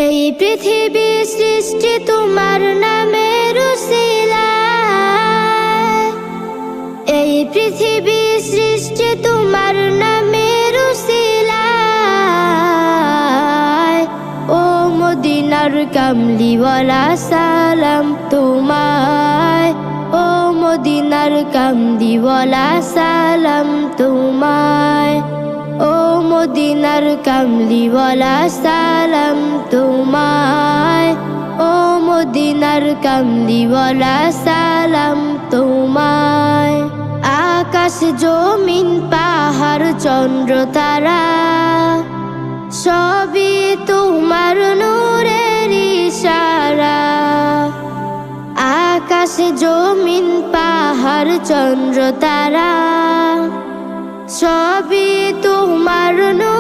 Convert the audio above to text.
এই পৃথিবী সৃষ্টি তোমার নামের উসিলায়, এই পৃথিবী সৃষ্টি তোমার নামের উসিলায়। ও মদিনার কামলিওয়ালা সালাম তোমায়, ও মদিনার কামলিওয়ালা সালাম তোমায়, ও মদিনার কামলিওয়ালা সালাম তোমায়, ও মদিনার কামলিওয়ালা সালাম তোমায়। আকাশ জমিন পাহাড় চন্দ্র তারা সবই তোমার নূরের ইশারা। আকাশ জমিন পাহাড় চন্দ্র তারা সবই তোমার নূরের